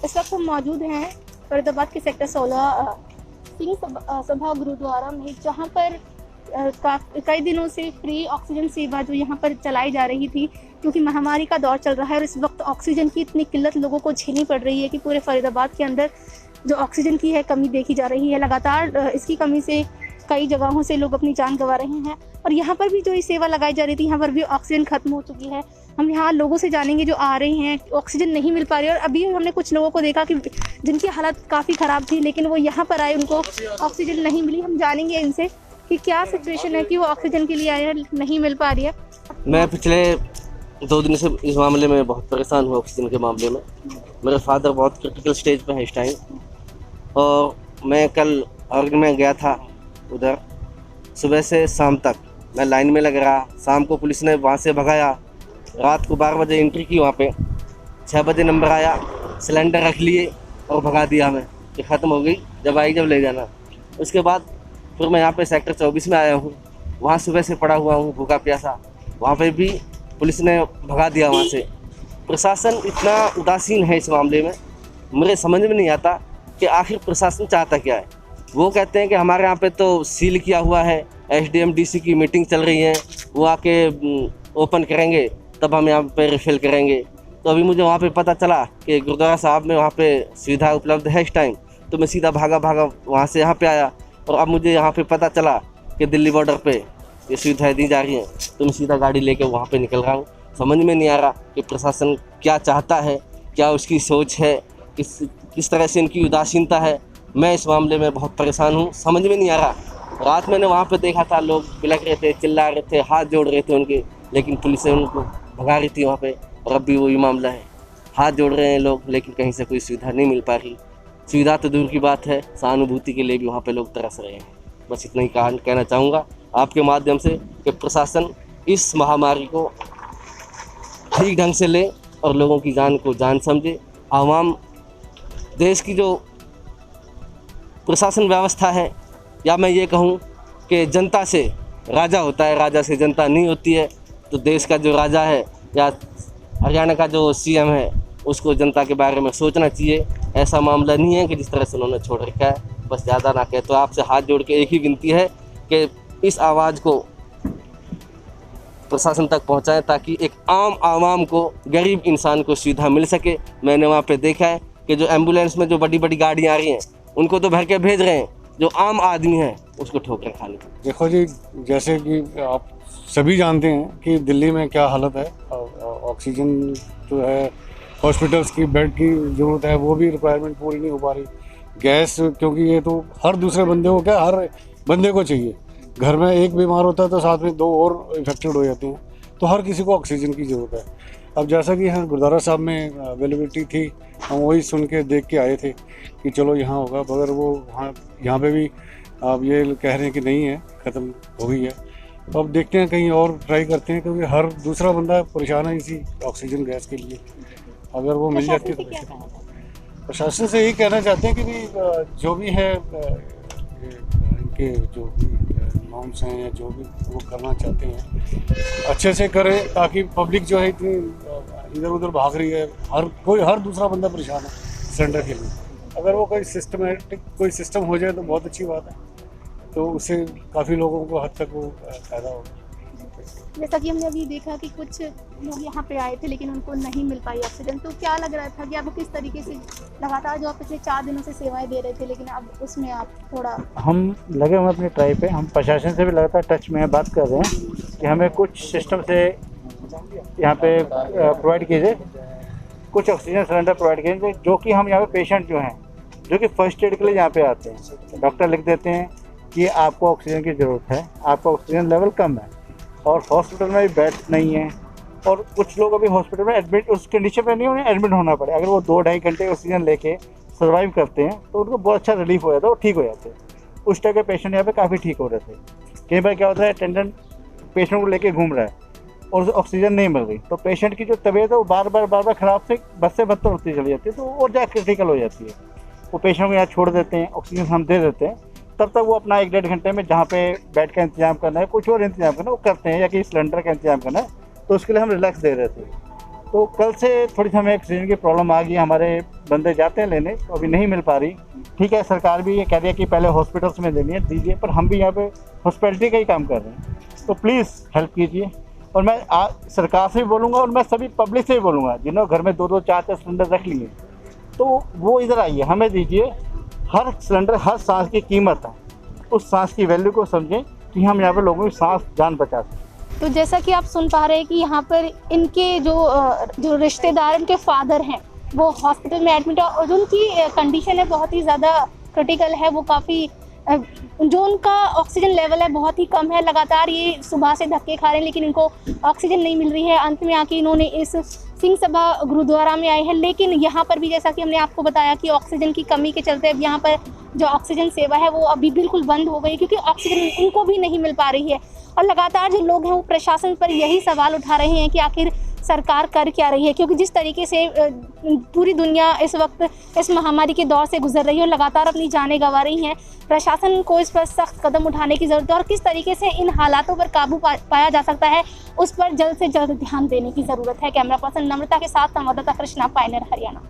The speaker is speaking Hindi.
इस वक्त हम मौजूद हैं फरीदाबाद के सेक्टर 16 सिंह सभा गुरुद्वारा में, जहां पर कई दिनों से फ्री ऑक्सीजन सेवा जो यहाँ पर चलाई जा रही थी, क्योंकि महामारी का दौर चल रहा है और इस वक्त ऑक्सीजन की इतनी किल्लत लोगों को झेलनी पड़ रही है कि पूरे फरीदाबाद के अंदर जो ऑक्सीजन की है कमी देखी जा रही है। लगातार इसकी कमी से कई जगहों से लोग अपनी जान गंवा रहे हैं और यहाँ पर भी जो ये सेवा लगाई जा रही थी, यहाँ पर भी ऑक्सीजन खत्म हो चुकी है। हम यहाँ लोगों से जानेंगे जो आ रहे हैं, ऑक्सीजन नहीं मिल पा रही है। और अभी हमने कुछ लोगों को देखा कि जिनकी हालत काफ़ी ख़राब थी, लेकिन वो यहाँ पर आए, उनको ऑक्सीजन नहीं मिली। हम जानेंगे इनसे कि क्या सिचुएशन है कि वो ऑक्सीजन के लिए आए हैं, नहीं मिल पा रही है। मैं पिछले 2 दिन से इस मामले में बहुत परेशान हूँ। ऑक्सीजन के मामले में मेरे फादर बहुत क्रिटिकल स्टेज पे हैं इस टाइम, और मैं कल अर्ग में गया था। उधर सुबह से शाम तक मैं लाइन में लग रहा। शाम को पुलिस ने वहाँ से भगाया। रात को 12 बजे एंट्री की वहाँ पे, 6 बजे नंबर आया, सिलेंडर रख लिए और भगा दिया हमें कि ख़त्म हो गई, जब आई जब ले जाना। उसके बाद फिर मैं यहाँ पे सेक्टर 24 में आया हूँ। वहाँ सुबह से पड़ा हुआ हूँ भूखा प्यासा। वहाँ पे भी पुलिस ने भगा दिया वहाँ से। प्रशासन इतना उदासीन है इस मामले में, मुझे समझ में नहीं आता कि आखिर प्रशासन चाहता क्या है। वो कहते हैं कि हमारे यहाँ पे तो सील किया हुआ है, SDM DC की मीटिंग चल रही है, वो आके ओपन करेंगे तब हम यहाँ पे रिफ़िल करेंगे। तो अभी मुझे वहाँ पे पता चला कि गुरुद्वारा साहब में वहाँ पे सुविधा उपलब्ध है इस टाइम, तो मैं सीधा भागा वहाँ से यहाँ पे आया। और अब मुझे यहाँ पे पता चला कि दिल्ली बॉर्डर पे ये सुविधाएँ दी जा रही हैं, तो मैं सीधा गाड़ी लेके वहाँ पे निकल रहा हूँ। समझ में नहीं आ रहा कि प्रशासन क्या चाहता है, क्या उसकी सोच है, किस तरह से इनकी उदासीनता है। मैं इस मामले में बहुत परेशान हूँ, समझ में नहीं आ रहा। रात मैंने वहाँ पे देखा था, लोग बिलख रहे थे, चिल्ला रहे थे, हाथ जोड़ रहे थे उनके, लेकिन पुलिस उनको भगा रही थी वहाँ पे। और अब भी वही मामला है, हाथ जोड़ रहे हैं लोग, लेकिन कहीं से कोई सुविधा नहीं मिल पा रही। सुविधा तो दूर की बात है, सहानुभूति के लिए भी वहाँ पे लोग तरस रहे हैं। बस इतना ही कहना चाहूँगा आपके माध्यम से कि प्रशासन इस महामारी को ठीक ढंग से ले और लोगों की जान को जान समझे। आवाम देश की जो प्रशासन व्यवस्था है, या मैं ये कहूँ कि जनता से राजा होता है, राजा से जनता नहीं होती है। तो देश का जो राजा है या हरियाणा का जो CM है, उसको जनता के बारे में सोचना चाहिए। ऐसा मामला नहीं है कि जिस तरह से उन्होंने छोड़ रखा है। बस ज़्यादा ना कहे तो आपसे हाथ जोड़ के एक ही विनती है कि इस आवाज़ को प्रशासन तक पहुंचाएं, ताकि एक आम आवाम को, गरीब इंसान को सुविधा मिल सके। मैंने वहाँ पे देखा है कि जो एम्बुलेंस में जो बड़ी बड़ी गाड़ियाँ आ रही हैं, उनको तो भर के भेज रहे हैं, जो आम आदमी है उसको ठोकर खाने। देखो जी, जैसे कि आप सभी जानते हैं कि दिल्ली में क्या हालत है। ऑक्सीजन जो है, हॉस्पिटल्स की बेड की ज़रूरत है, वो भी रिक्वायरमेंट पूरी नहीं हो पा रही। गैस, क्योंकि ये तो हर दूसरे बंदे को, क्या हर बंदे को चाहिए। घर में एक बीमार होता है तो साथ में 2 और इन्फेक्टेड हो जाते हैं, तो हर किसी को ऑक्सीजन की ज़रूरत है। अब जैसा कि हम गुरुद्वारा साहब में अवेलेबिलिटी थी, हम वही सुन के देख के आए थे कि चलो यहाँ होगा, मगर वो यहाँ पे भी आप ये कह रहे हैं कि नहीं है, ख़त्म हो गई है। तो अब देखते हैं, कहीं और ट्राई करते हैं, क्योंकि हर दूसरा बंदा परेशान है इसी ऑक्सीजन गैस के लिए। अगर वो मिल जाती है तो प्रशासन से यही कहना चाहते हैं कि भी जो भी है, इनके जो भी नॉर्म्स हैं या जो भी वो करना चाहते हैं अच्छे से करें, ताकि पब्लिक जो है इतनी इधर उधर भाग रही है, हर दूसरा बंदा परेशान है सिलेंडर के लिए। अगर वो कोई सिस्टमेटिक कोई सिस्टम हो जाए तो बहुत अच्छी बात है, तो उससे काफ़ी लोगों को हद तक वो फ़ायदा होगा। जैसा कि हमने अभी देखा कि कुछ लोग यहाँ पे आए थे लेकिन उनको नहीं मिल पाई ऑक्सीजन, तो क्या लग रहा था कि आपको किस तरीके से लगातार जो आप पिछले 4 दिनों से सेवाएं दे रहे थे, लेकिन अब उसमें आप थोड़ा। हम लगे हुए अपनी ट्राई पे, हम प्रशासन से भी लगातार टच में बात कर रहे हैं कि हमें कुछ सिस्टम से यहाँ पे प्रोवाइड कीजिए, कुछ ऑक्सीजन सिलेंडर प्रोवाइड कीजिए, जो कि हम यहाँ पे पेशेंट जो हैं, जो कि फर्स्ट एड के लिए यहाँ पे आते हैं, डॉक्टर लिख देते हैं कि आपको ऑक्सीजन की ज़रूरत है, आपका ऑक्सीजन लेवल कम है, और हॉस्पिटल में भी बेड नहीं है, और कुछ लोग अभी हॉस्पिटल में एडमिट उस कंडीशन पे नहीं, उन्हें एडमिट होना पड़े। अगर वो 2-2.5 घंटे ऑक्सीजन लेके सर्वाइव करते हैं तो उनको बहुत अच्छा रिलीफ हो जाता है, वो ठीक हो जाते हैं। उस टाइप के पेशेंट यहाँ पे काफ़ी ठीक हो रहे थे। कई बार क्या होता है, अटेंडेंट पेशेंट को लेके घूम रहा है और ऑक्सीजन नहीं मिल रही, तो पेशेंट की जो तबीयत है वो बार बार ख़राब से बद से बदतर होती चली जाती है, तो और ज़्यादा क्रिटिकल हो जाती है। वो पेशेंट को यहाँ छोड़ देते हैं, ऑक्सीजन हम दे देते हैं, तब तक वो अपना 1-1.5 घंटे में जहाँ पे बेड का इंतजाम करना है, कुछ और इंतजाम करना है, वो करते हैं, या कि सिलेंडर का इंतजाम करना है, तो उसके लिए हम रिलैक्स दे रहे थे। तो कल से थोड़ी सी हमें ऑक्सीजन की प्रॉब्लम आ गई, हमारे बंदे जाते हैं लेने, तो अभी नहीं मिल पा रही। ठीक है, सरकार भी ये कह रही है कि पहले हॉस्पिटल्स में देनी है, दीजिए, पर हम भी यहाँ पे हॉस्पिटलिटी का ही काम कर रहे हैं, तो प्लीज़ हेल्प कीजिए। और मैं सरकार से भी बोलूँगा और मैं सभी पब्लिक से भी बोलूँगा, जिन्होंने घर में 2-2 4-4 सिलेंडर रख लिए, तो वो इधर आइए, हमें दीजिए। हर सिलेंडर, हर सांस की कीमत है, उस सांस की वैल्यू को समझें कि हम यहाँ पे लोगों की सांस जान बचा सकें। तो जैसा कि आप सुन पा रहे हैं कि यहाँ पर इनके जो रिश्तेदार, इनके फादर हैं, वो हॉस्पिटल में एडमिट है और उनकी कंडीशन है बहुत ही ज़्यादा क्रिटिकल है। वो काफ़ी जो उनका ऑक्सीजन लेवल है बहुत ही कम है। लगातार ये सुबह से धक्के खा रहे हैं लेकिन इनको ऑक्सीजन नहीं मिल रही है। अंत में आके इन्होंने इस सिंह सभा गुरुद्वारा में आए हैं, लेकिन यहाँ पर भी जैसा कि हमने आपको बताया कि ऑक्सीजन की कमी के चलते अब यहाँ पर जो ऑक्सीजन सेवा है वो अभी बिल्कुल बंद हो गई, क्योंकि ऑक्सीजन इनको भी नहीं मिल पा रही है। और लगातार जो लोग हैं वो प्रशासन पर यही सवाल उठा रहे हैं कि आखिर सरकार कर क्या रही है, क्योंकि जिस तरीके से पूरी दुनिया इस वक्त इस महामारी के दौर से गुजर रही है और लगातार अपनी जानें गंवा रही हैं, प्रशासन को इस पर सख्त कदम उठाने की ज़रूरत है और किस तरीके से इन हालातों पर काबू पाया जा सकता है उस पर जल्द से जल्द ध्यान देने की ज़रूरत है। कैमरा पर्सन नम्रता के साथ संवाददाता कृष्णा, पायनियर हरियाणा।